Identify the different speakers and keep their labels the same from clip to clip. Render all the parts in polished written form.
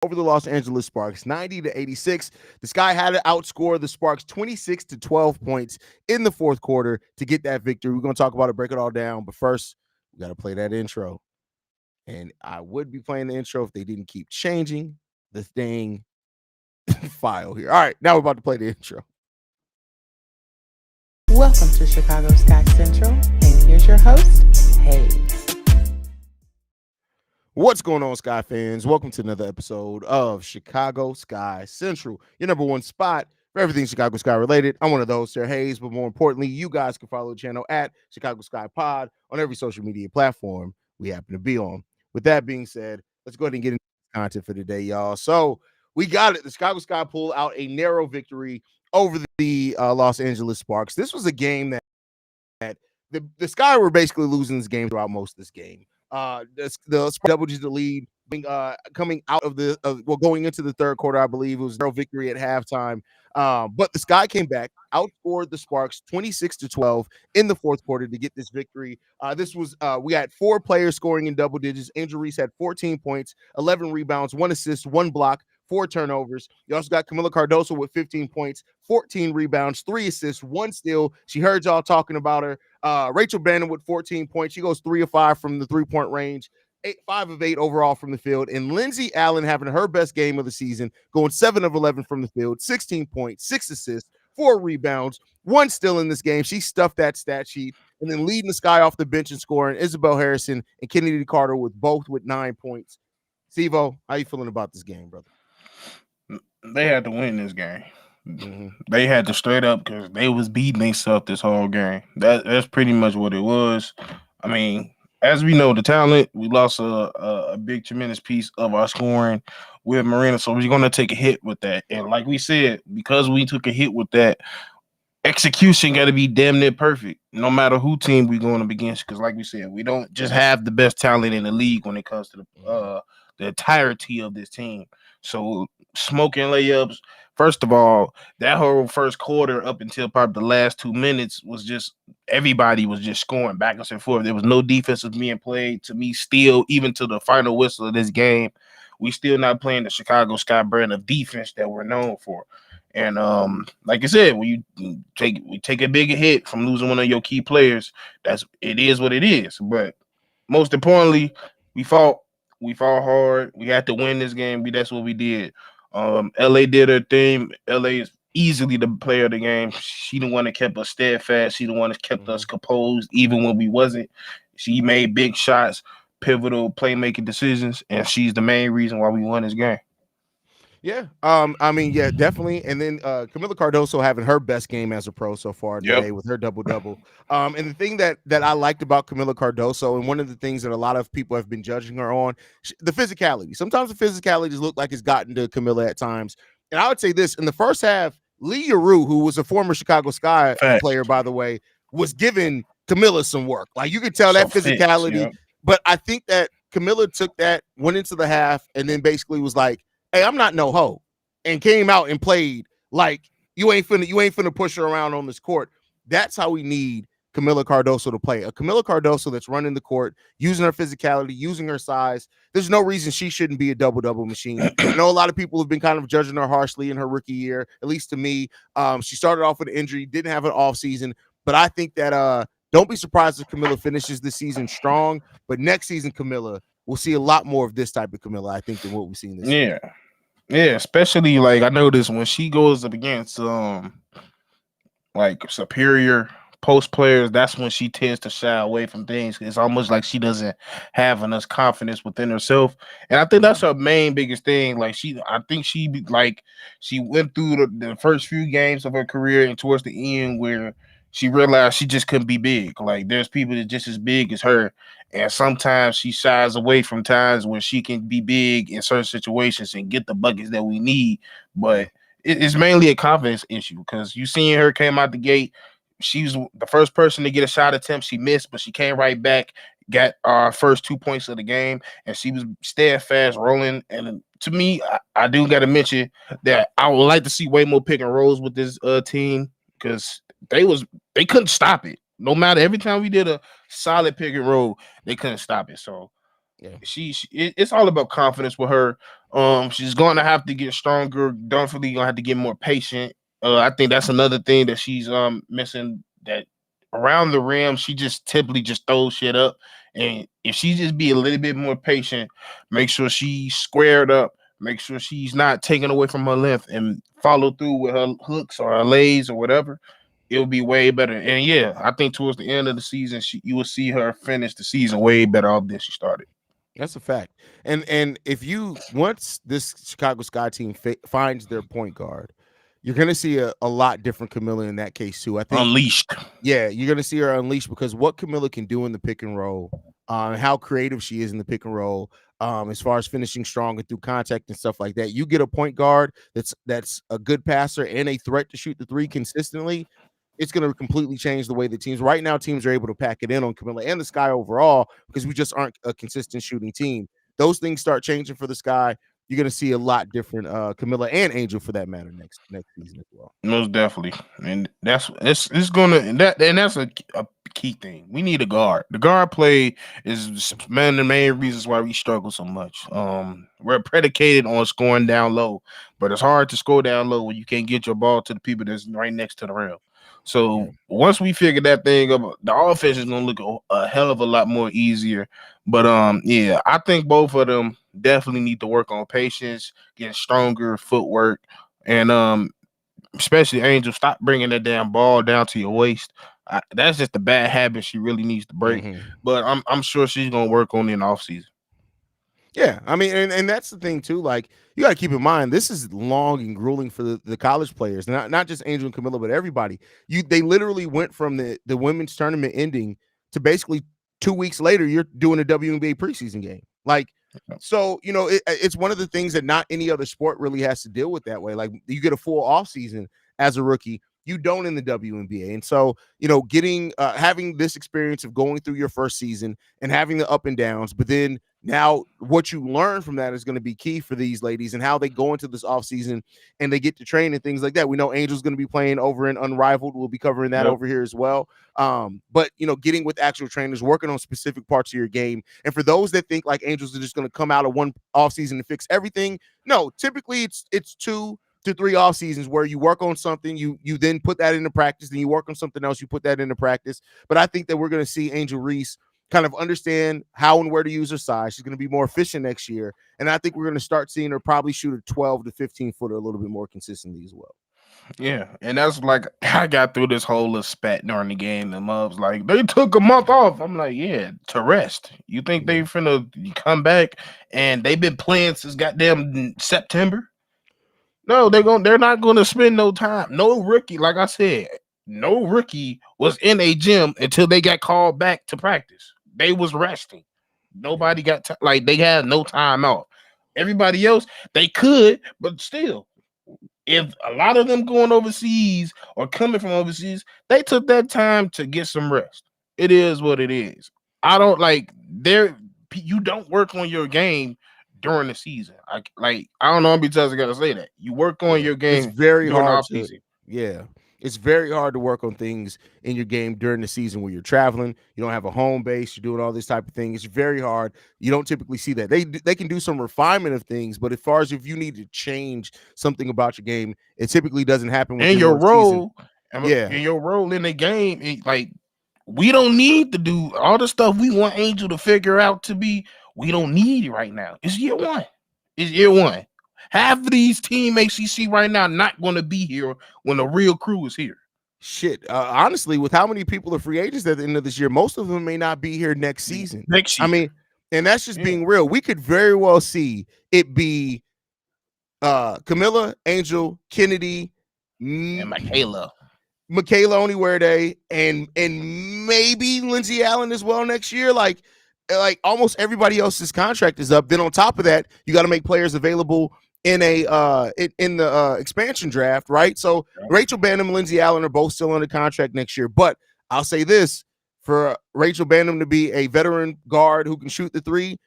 Speaker 1: over the Los Angeles Sparks, 90-86. The Sky had to outscore the Sparks 26 to 12 points in the fourth quarter to get that victory. We're going to talk about it, break it all down. But first, we got to play that intro. And I would be playing the intro if they didn't keep changing the thing file here. All right, now we're about to play the intro.
Speaker 2: Welcome to Chicago Sky Central, and here's your host, Haize.
Speaker 1: What's going on, Sky fans? Welcome to another episode of Chicago Sky Central, your number one spot for everything Chicago Sky related. I'm one of those, Sir Haize, but more importantly, you guys can follow the channel at Chicago Sky Pod on every social media platform we happen to be on. With that being said, let's go ahead and get into content for today, y'all. So we got it. The Chicago Sky pulled out a narrow victory over the Los Angeles Sparks. This was a game that the Sky were basically losing this game throughout most of this game. The Sparks doubled the lead, coming out of going into the third quarter. I believe it was no victory at halftime. But the Sky came back, outscored the Sparks 26 to 12 in the fourth quarter to get this victory. We had four players scoring in double digits. Angel Reese had 14 points, 11 rebounds, 1 assist, 1 block, 4 turnovers. You also got Camila Cardoso with 15 points, 14 rebounds, 3 assists, 1 steal. She heard y'all talking about her. Rachel Bannon with 14 points. She goes 3 of 5 from the 3-point range. 5 of 8 overall from the field, and Lindsey Allen having her best game of the season, going 7 of 11 from the field, 16 points, 6 assists, 4 rebounds, 1 steal in this game. She stuffed that stat sheet, and then leading the Sky off the bench and scoring, Isabel Harrison and Kennedy Carter with 9 points. Stevo, how you feeling about this game, brother?
Speaker 3: They had to win this game. Mm-hmm. They had to straight up because they was beating themselves this whole game. That's pretty much what it was. I mean, as we know, the talent, we lost a big, tremendous piece of our scoring with Marina, so we're going to take a hit with that. And like we said, because we took a hit with that, execution got to be damn near perfect, no matter who team we're going up against. Because like we said, we don't just have the best talent in the league when it comes to the entirety of this team. So smoking layups. First of all, that whole first quarter up until probably the last 2 minutes was just everybody was just scoring back and forth. There was no defense being played. To me, still, even to the final whistle of this game, we still not playing the Chicago Sky brand of defense that we're known for. And like I said, when you take a big hit from losing one of your key players, it is what it is. But most importantly, we fought hard. We had to win this game. That's what we did. LA did her thing. LA is easily the player of the game. She the one that kept us steadfast. She the one that kept us composed, even when we wasn't. She made big shots, pivotal playmaking decisions, and she's the main reason why we won this game.
Speaker 1: Yeah, yeah, definitely. And then Camila Cardoso having her best game as a pro so far today with her double-double. And the thing that I liked about Camila Cardoso, and one of the things that a lot of people have been judging her on, the physicality. Sometimes the physicality just look like it's gotten to Camila at times. And I would say this, in the first half, Lee Yarou, who was a former Chicago Sky player, by the way, was giving Camila some work. Like, you could tell that physicality. But I think that Camila took that, went into the half, and then basically was like, hey, I'm not no hoe, and came out and played like you ain't finna push her around on this court. That's how we need Camila Cardoso to play. A Camila Cardoso that's running the court, using her physicality, using her size. There's no reason she shouldn't be a double-double machine. I know a lot of people have been kind of judging her harshly in her rookie year, at least to me. She started off with an injury, didn't have an off season, but I think that don't be surprised if Camila finishes the season strong. But next season, Camila, we'll see a lot more of this type of Camila, I think, than what we've seen this season.
Speaker 3: Yeah, especially like I noticed when she goes up against like superior post players, that's when she tends to shy away from things. It's almost like she doesn't have enough confidence within herself, and I think that's her main biggest thing. Like I think she went through the first few games of her career and towards the end where she realized she just couldn't be big. Like there's people that just as big as her. And sometimes she shies away from times when she can be big in certain situations and get the buckets that we need. But it's mainly a confidence issue because you seeing her came out the gate. She was the first person to get a shot attempt. She missed, but she came right back, got our first 2 points of the game, and she was steadfast rolling. And to me, I do got to mention that I would like to see way more pick and rolls with this team because they couldn't stop it. No matter, every time we did a solid pick and roll, they couldn't stop it. So yeah, it's all about confidence with her. She's going to have to get stronger. Definitely gonna have to get more patient. I think that's another thing that she's missing. That around the rim, she just typically just throws shit up. And if she just be a little bit more patient, make sure she's squared up, make sure she's not taken away from her length, and follow through with her hooks or her lays or whatever, it'll be way better. And yeah, I think towards the end of the season, you will see her finish the season way better off than she started.
Speaker 1: That's a fact. And if you once this Chicago Sky team finds their point guard, you're going to see a lot different Camilla in that case too. I think
Speaker 3: Unleashed.
Speaker 1: yeah, you're going to see her unleashed because what Camilla can do in the pick and roll, how creative she is in the pick and roll, as far as finishing strong and through contact and stuff like that. You get a point guard that's a good passer and a threat to shoot the three consistently. It's going to completely change the way the teams right now. Teams are able to pack it in on Camilla and the Sky overall because we just aren't a consistent shooting team. Those things start changing for the Sky. You're going to see a lot different Camilla and Angel for that matter next season as well.
Speaker 3: Most definitely, and it's gonna and that's a key thing. We need a guard. The guard play is man the main reasons why we struggle so much. We're predicated on scoring down low, but it's hard to score down low when you can't get your ball to the people that's right next to the rim. So once we figure that thing up, the offense is gonna look a hell of a lot more easier. But yeah, I think both of them definitely need to work on patience, getting stronger footwork, and especially Angel, stop bringing that damn ball down to your waist. That's just a bad habit she really needs to break. But I'm sure she's gonna work on it in off season.
Speaker 1: Yeah, I mean, and that's the thing too. Like, you got to keep in mind, this is long and grueling for the college players, not just Angel and Camilla, but everybody. They literally went from the women's tournament ending to basically 2 weeks later, you're doing a WNBA preseason game. Like, so it's one of the things that not any other sport really has to deal with that way. Like, you get a full off season as a rookie. You don't in the WNBA. And so, getting having this experience of going through your first season and having the up and downs, but then now what you learn from that is going to be key for these ladies and how they go into this offseason and they get to train and things like that. We know Angel's going to be playing over in Unrivaled. We'll be covering that over here as well. But getting with actual trainers, working on specific parts of your game. And for those that think like Angels are just going to come out of one offseason and fix everything, no, typically it's 2 to 3 off seasons where you work on something, you then put that into practice, then you work on something else, you put that into practice. But I think that we're going to see Angel Reese kind of understand how and where to use her size. She's going to be more efficient next year. And I think we're going to start seeing her probably shoot a 12 to 15 footer a little bit more consistently as well.
Speaker 3: Yeah, and that's like I got through this whole little spat during the game. The mobs like they took a month off. I'm like, yeah, to rest. You think they finna come back and they've been playing since goddamn September? No, they're not gonna spend no time. No rookie, like I said, no rookie was in a gym until they got called back to practice. They was resting. Nobody got like they had no time off. Everybody else they could, but still, if a lot of them going overseas or coming from overseas, they took that time to get some rest. It is what it is. I don't like there. You don't work on your game during the season. I don't know how many times I gotta say that. You work on your game.
Speaker 1: It's very
Speaker 3: during
Speaker 1: hard
Speaker 3: off season.
Speaker 1: Yeah. It's very hard to work on things in your game during the season where you're traveling. You don't have a home base. You're doing all this type of thing. It's very hard. You don't typically see that. They can do some refinement of things, but as far as if you need to change something about your game, it typically doesn't happen.
Speaker 3: And your role, and your role in the game, like we don't need to do all the stuff we want Angel to figure out to be. We don't need it right now. It's year one. It's year one. Half of these teammates you see right now not going to be here when the real crew is here.
Speaker 1: Shit, honestly, with how many people are free agents at the end of this year, most of them may not be here next season.
Speaker 3: Next year.
Speaker 1: I mean, and that's just being real. We could very well see it be Camilla, Angel, Kennedy,
Speaker 3: and Michaela
Speaker 1: Onywerde, and maybe Lindsay Allen as well next year. Like almost everybody else's contract is up. Then on top of that, you got to make players available in the expansion draft, right? So Rachel Banham and Lindsay Allen are both still under contract next year. But I'll say this, for Rachel Banham to be a veteran guard who can shoot the three,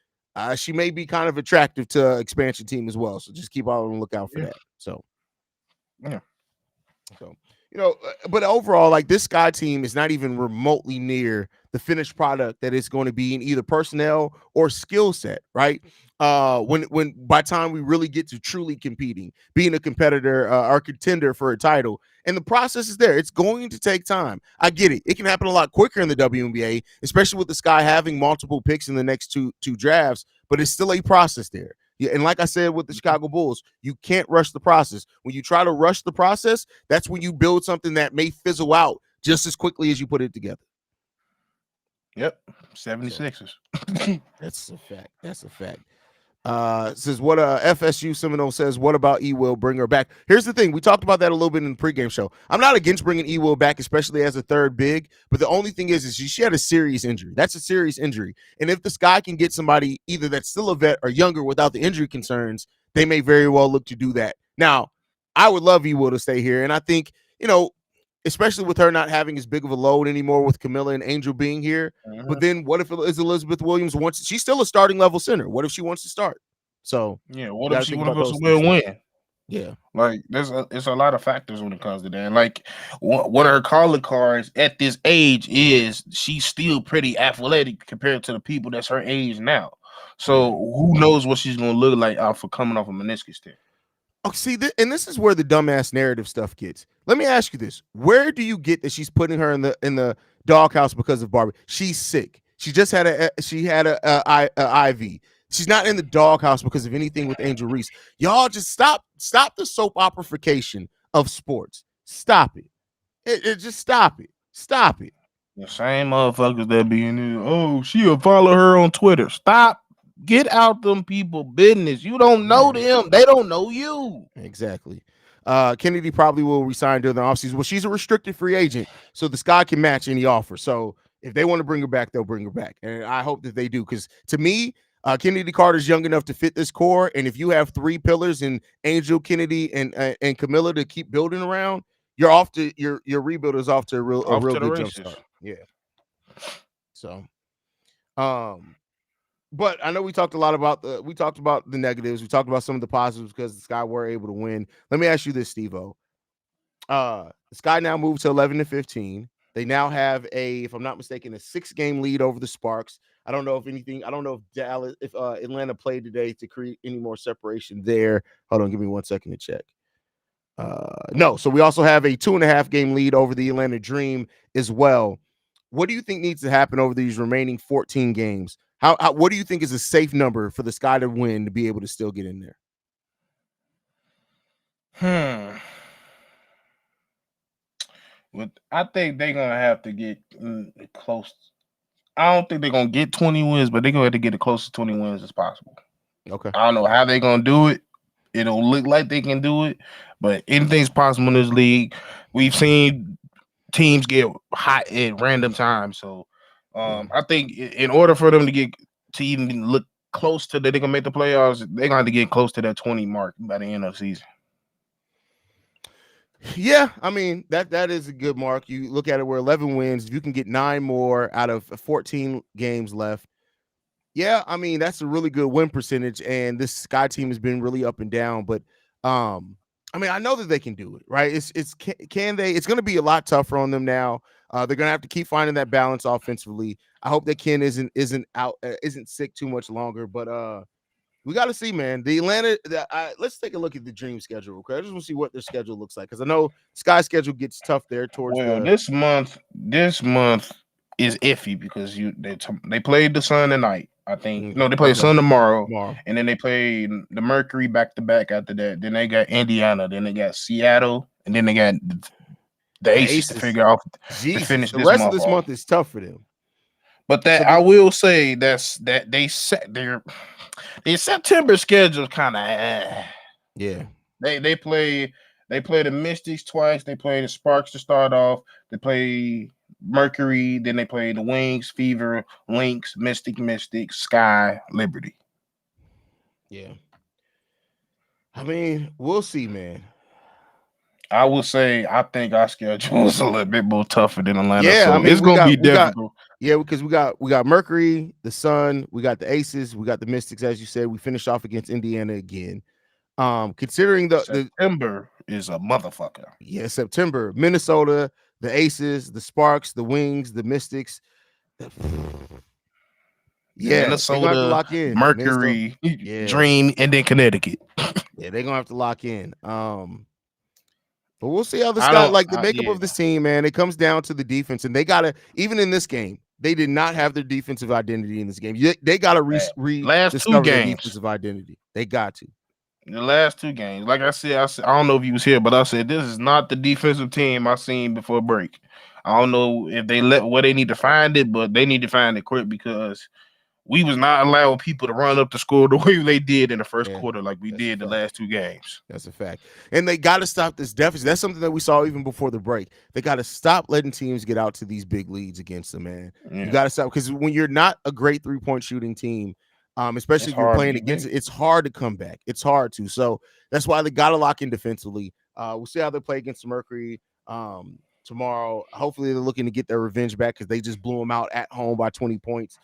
Speaker 1: she may be kind of attractive to expansion team as well. So just keep on the lookout for that. So But overall, like this Sky team is not even remotely near the finished product that it's going to be in either personnel or skill set, right? When by time we really get to truly competing, being a competitor or contender for a title, and the process is there. It's going to take time. I get it. It can happen a lot quicker in the WNBA, especially with the Sky having multiple picks in the next two drafts, but it's still a process there. Yeah, and like I said with the Chicago Bulls, you can't rush the process. When you try to rush the process, that's when you build something that may fizzle out just as quickly as you put it together.
Speaker 3: Yep, 76ers.
Speaker 1: That's a fact. That's a fact. Says what FSU Seminole says, what about E Will? Bring her back. Here's the thing. We talked about that a little bit in the pregame show. I'm not against bringing E Will back, especially as a third big, but the only thing is she had a serious injury. That's a serious injury. And if the Sky can get somebody either that's still a vet or younger without the injury concerns, they may very well look to do that. Now, I would love E Will to stay here. And I think, especially with her not having as big of a load anymore with Camila and Angel being here. But then what if Elizabeth Williams wants? She's still a starting level center. What if she wants to start? So
Speaker 3: yeah, what if she want to win?
Speaker 1: Yeah,
Speaker 3: like it's a lot of factors when it comes to that. And like one of her calling cards at this age is she's still pretty athletic compared to the people that's her age now. So who knows what she's gonna look like for coming off a meniscus tear.
Speaker 1: Oh, see, and this is where the dumbass narrative stuff gets. Let me ask you this: where do you get that she's putting her in the doghouse because of Barbie? She's sick. She just had a IV. She's not in the doghouse because of anything with Angel Reese. Y'all just stop the soap operification of sports. Stop it. It just stop it. Stop it.
Speaker 3: The same motherfuckers that be in there. Oh, she'll follow her on Twitter. Stop. Get out them people business. You don't know them. They don't know you.
Speaker 1: Exactly. Kennedy probably will resign during the offseason. Well, she's a restricted free agent, so the Sky can match any offer. So if they want to bring her back, they'll bring her back. And I hope that they do, because to me, Kennedy Carter's young enough to fit this core. And if you have three pillars in Angel, Kennedy, and Camila to keep building around, your rebuild is off to a real good jump start. Yeah. So, but I know we talked about the negatives. We talked about some of the positives because the Sky were able to win. Let me ask you this, Stevo. The Sky now moved to 11-15. They now have if I'm not mistaken, a 6-game lead over the Sparks. I don't know if Atlanta played today to create any more separation there. Hold on, give me 1 second to check. No, so we also have a 2.5-game lead over the Atlanta Dream as well. What do you think needs to happen over these remaining 14 games? What do you think is a safe number for the Sky to win to be able to still get in there?
Speaker 3: I think they're gonna have to get close. I don't think they're gonna get 20 wins, but they're gonna have to get as close to 20 wins as possible.
Speaker 1: Okay.
Speaker 3: I don't know how they're gonna do it. It'll look like they can do it, but anything's possible in this league. We've seen teams get hot at random times, so I think in order for them to even look close to that they're gonna make the playoffs, they're gonna have to get close to that 20 mark by the end of the season.
Speaker 1: Yeah, I mean that is a good mark. You look at it, we're 11 wins. If you can get 9 more out of 14 games left, yeah, I mean that's a really good win percentage. And this Sky team has been really up and down, but I mean I know that they can do it, right? Can they? It's going to be a lot tougher on them now. They're going to have to keep finding that balance offensively. I hope that Ken isn't sick too much longer, but we got to see, man. The Atlanta. Let's take a look at the Dream schedule. Okay, I just want to see what their schedule looks like, because I know Sky schedule gets tough there towards.
Speaker 3: This month is iffy because they played the Sun tonight. I think they play Sun tomorrow, and then they play the Mercury back to back after that. Then they got Indiana, then they got Seattle, and then they got the Aces to figure out to finish.
Speaker 1: The rest of this month is tough for them.
Speaker 3: But I will say that they set their September schedule kind of
Speaker 1: yeah.
Speaker 3: They play the Mystics twice. They play the Sparks to start off. They play Mercury, then they play the Wings, Fever, Lynx, Mystic, Sky, Liberty.
Speaker 1: Yeah. I mean, we'll see, man.
Speaker 3: I will say I think our schedule is a little bit more tougher than Atlanta.
Speaker 1: Yeah,
Speaker 3: so I mean, it's gonna be difficult.
Speaker 1: Because we got Mercury, the Sun, we got the Aces, we got the Mystics, as you said. We finished off against Indiana again. Considering the
Speaker 3: September is a motherfucker.
Speaker 1: Yeah, September. Minnesota, the Aces, the Sparks, the Wings, the Mystics. Yeah, they're gonna have to
Speaker 3: Minnesota,
Speaker 1: lock in. Minnesota.
Speaker 3: Mercury,
Speaker 1: Yeah,
Speaker 3: Dream, and then Connecticut.
Speaker 1: yeah, they're gonna have to lock in. But we'll see how this
Speaker 3: I
Speaker 1: guy,
Speaker 3: don't.
Speaker 1: like the makeup
Speaker 3: Yeah,
Speaker 1: of this team, man. It comes down to the defense, and they gotta, even in this game, they did not have their defensive identity in this game. They gotta
Speaker 3: last two
Speaker 1: rediscover their
Speaker 3: games.
Speaker 1: defensive identity. They got to.
Speaker 3: The last two games, like I said, I don't know if you was here, but I said this is not the defensive team I seen before break. I don't know if they let where they need to find it, but they need to find it quick because we was not allowing people to run up the score the way they did in the first quarter, like we did the last two games.
Speaker 1: That's a fact. And they got to stop this deficit. That's something that we saw even before the break. They got to stop letting teams get out to these big leads against them, man. Yeah. You got to stop, because when you're not a great 3-point shooting team, especially if you're playing against it, it's hard to come back. It's hard to. So that's why they got to lock in defensively. We'll see how they play against the Mercury tomorrow. Hopefully they're looking to get their revenge back because they just blew them out at home by 20 points.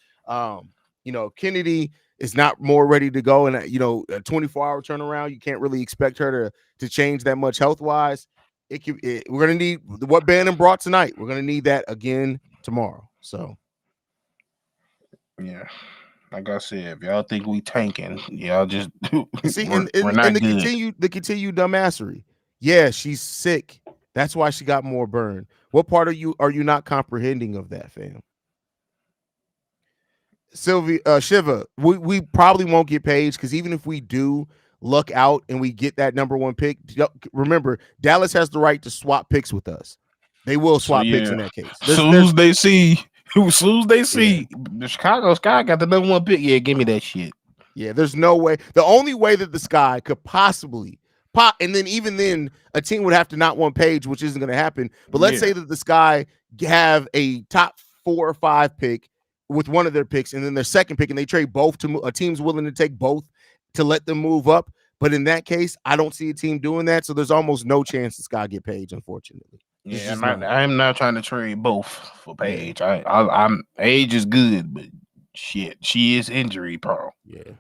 Speaker 1: Kennedy is not more ready to go, and a 24-hour turnaround, you can't really expect her to change that much health-wise. We're gonna need what Bannon brought tonight. We're gonna need that again tomorrow. So,
Speaker 3: yeah, like I said, if y'all think we tanking, y'all just
Speaker 1: see, we're not and the continued dumbassery. Yeah, she's sick. That's why she got more burn. What part are you not comprehending of that, fam? Shiva, we probably won't get Paige, because even if we do luck out and we get that number 1 pick, remember, Dallas has the right to swap picks with us. They will swap picks in that case.
Speaker 3: As soon as they see the Chicago Sky got the number 1 pick, give me that shit.
Speaker 1: Yeah, there's no way. The only way that the Sky could possibly pop, and then even then, a team would have to not want Paige, which isn't going to happen. But let's say that the Sky have a top 4 or 5 pick with one of their picks, and then their second pick, and they trade both to a team's willing to take both to let them move up. But in that case, I don't see a team doing that. So there's almost no chance this guy get Paige, unfortunately.
Speaker 3: Yeah, I'm not trying to trade both for Paige. I'm age is good, but shit, she is injury prone.
Speaker 1: Yeah.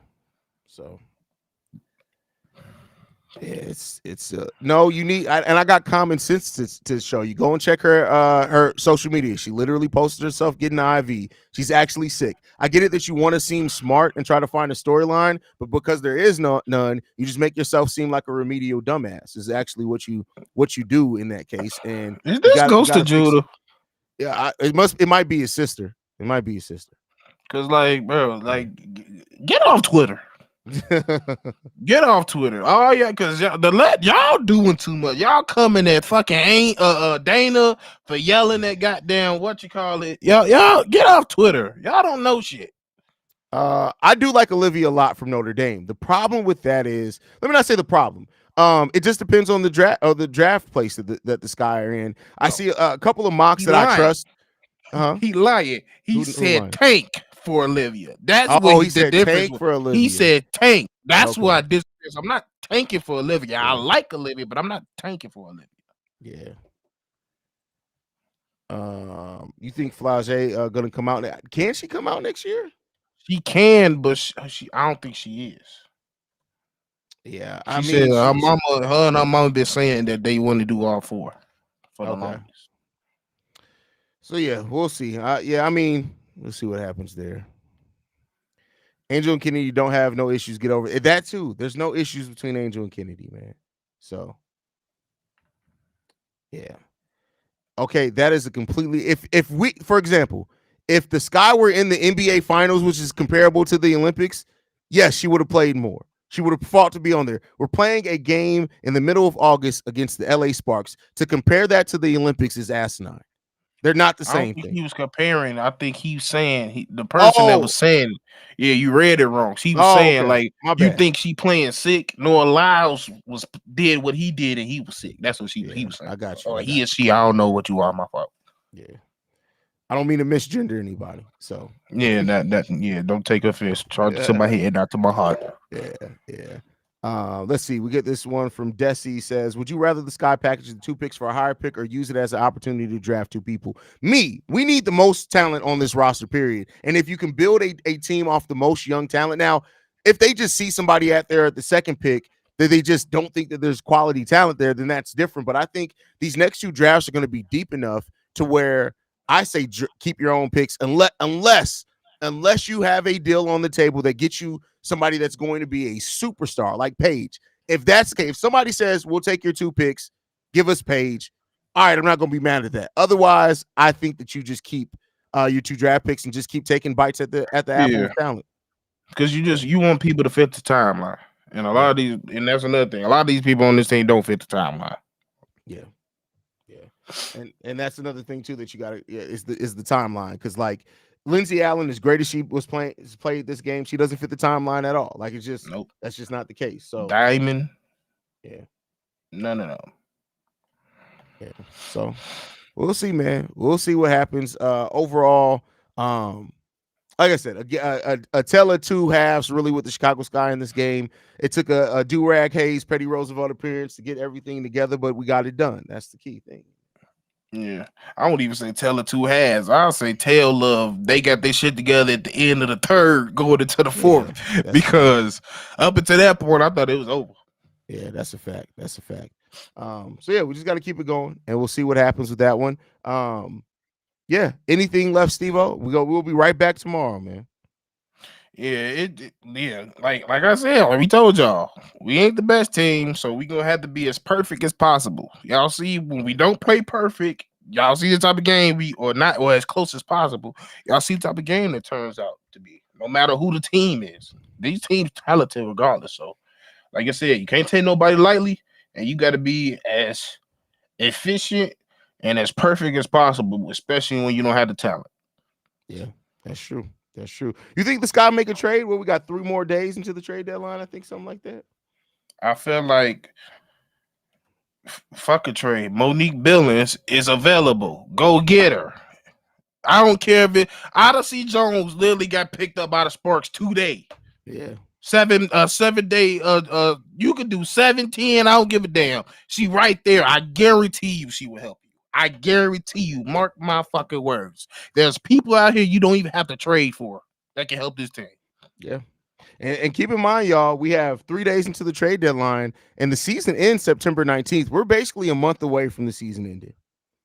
Speaker 1: So yeah, it's no, you need, and I got common sense to show you. Go and check her social media. She literally posted herself getting an IV. She's actually sick. I get it that you want to seem smart and try to find a storyline, but because there is none, you just make yourself seem like a remedial dumbass. Is actually what you do in that case. And
Speaker 3: is this Ghost of Judah?
Speaker 1: Yeah, it might be his sister. It might be his sister.
Speaker 3: Cause get off Twitter. Get off Twitter. Oh yeah, because y'all doing too much. Y'all coming at fucking Dana for yelling at goddamn what you call it. Y'all get off Twitter. Y'all don't know shit.
Speaker 1: I do like Olivia a lot from Notre Dame. The problem with that is, let me not say the problem. It just depends on the draft place that the Sky are in. I see a couple of mocks that I trust.
Speaker 3: He lying. He said tank for Olivia. That's
Speaker 1: what he said. Tank for Olivia.
Speaker 3: He said tank. That's why this is. I'm not tanking for Olivia. Yeah. I like Olivia, but I'm not tanking for Olivia.
Speaker 1: Yeah. You think Flage gonna come out? Can she come out next year?
Speaker 3: She can, but I don't think she is.
Speaker 1: Yeah,
Speaker 3: she said her and her mama been saying that they want to do all 4 for the longest.
Speaker 1: So yeah, we'll see. We'll see what happens there. Angel and Kennedy don't have no issues. Get over it. That too. There's no issues between Angel and Kennedy, man. So yeah. Okay, that is a completely. If we, for example, if the Sky were in the NBA Finals, which is comparable to the Olympics, yes, she would have played more. She would have fought to be on there. We're playing a game in the middle of August against the LA Sparks. To compare that to the Olympics is asinine. They're not the same thing.
Speaker 3: He was comparing. I think he was saying the person that was saying, yeah, you read it wrong. She was saying like, you think she playing sick? Noah Lyles did what he did and he was sick. That's what he was saying.
Speaker 1: I got you.
Speaker 3: Or he or she, I don't know what you are. My fault.
Speaker 1: Yeah, I don't mean to misgender anybody. So
Speaker 3: yeah, don't take offense. Charge it to my head, not to my heart.
Speaker 1: Yeah. Let's see. We get this one from Desi. Says, would you rather the Sky package the 2 picks for a higher pick or use it as an opportunity to draft 2 people? We need the most talent on this roster, period. And if you can build a team off the most young talent, now, if they just see somebody out there at the second pick they just don't think that there's quality talent there, then that's different. But I think these next 2 drafts are going to be deep enough to where I say keep your own picks unless you have a deal on the table that gets you somebody that's going to be a superstar like Paige. If that's the case, if somebody says we'll take your 2 picks, give us Paige, all right, I'm not going to be mad at that. Otherwise, I think that you just keep your 2 draft picks and just keep taking bites at the apple of talent.
Speaker 3: Because you want people to fit the timeline. And a lot of these, and that's another thing. A lot of these people on this team don't fit the timeline.
Speaker 1: Yeah. And that's another thing too that you got to is the timeline, because like Lindsey Allen, as great as she played this game, she doesn't fit the timeline at all. Like it's just that's just not the case. So
Speaker 3: Diamond,
Speaker 1: no. Yeah, so we'll see, man. We'll see what happens. Overall, like I said, a tale of 2 halves really with the Chicago Sky in this game. It took a do-rag Haize Petty Roosevelt appearance to get everything together, but we got it done. That's the key thing.
Speaker 3: Yeah, I won't even say tale of 2 halves. I'll say tale of they got their shit together at the end of the 3rd, going into the 4th, because up until that point, I thought it was over.
Speaker 1: Yeah, that's a fact. So yeah, we just got to keep it going, and we'll see what happens with that one. Yeah, anything left, Stevo? We'll be right back tomorrow, man.
Speaker 3: Yeah, like I said, like we told y'all, we ain't the best team, so we gonna have to be as perfect as possible. Y'all see, when we don't play perfect, y'all see the type of game or as close as possible. Y'all see the type of game that turns out to be, no matter who the team is. These teams talented regardless. So, like I said, you can't take nobody lightly, and you got to be as efficient and as perfect as possible, especially when you don't have the talent.
Speaker 1: Yeah, that's true. That's true. You think the Sky make a trade where we got 3 more days into the trade deadline? I think something like that.
Speaker 3: I feel like fuck a trade. Monique Billings is available. Go get her. I don't care if it. Odyssey Jones literally got picked up by the Sparks today.
Speaker 1: Yeah.
Speaker 3: 7 day. You could do 7-10. I don't give a damn. She right there. I guarantee you she will help you. I guarantee you. Mark my fucking words. There's people out here you don't even have to trade for that can help this team.
Speaker 1: Yeah. And keep in mind, y'all, we have 3 days into the trade deadline, and the season ends September 19th. We're basically a month away from the season ending.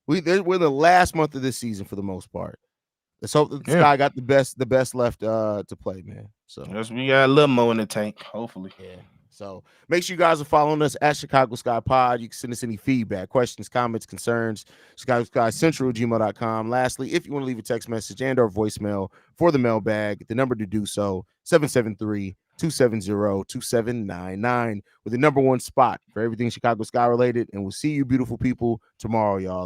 Speaker 1: We're the last month of this season for the most part. Let's hope that the Sky got the best left to play, man. So
Speaker 3: yes, we got a little more in the tank, hopefully.
Speaker 1: Yeah. So make sure you guys are following us at Chicago Sky Pod. You can send us any feedback, questions, comments, concerns, Chicago Sky Central gmail.com. Lastly, if you want to leave a text message and or voicemail for the mailbag, the number to do so, 773-270-2799, with the #1 spot for everything Chicago Sky related. And we'll see you beautiful people tomorrow, y'all.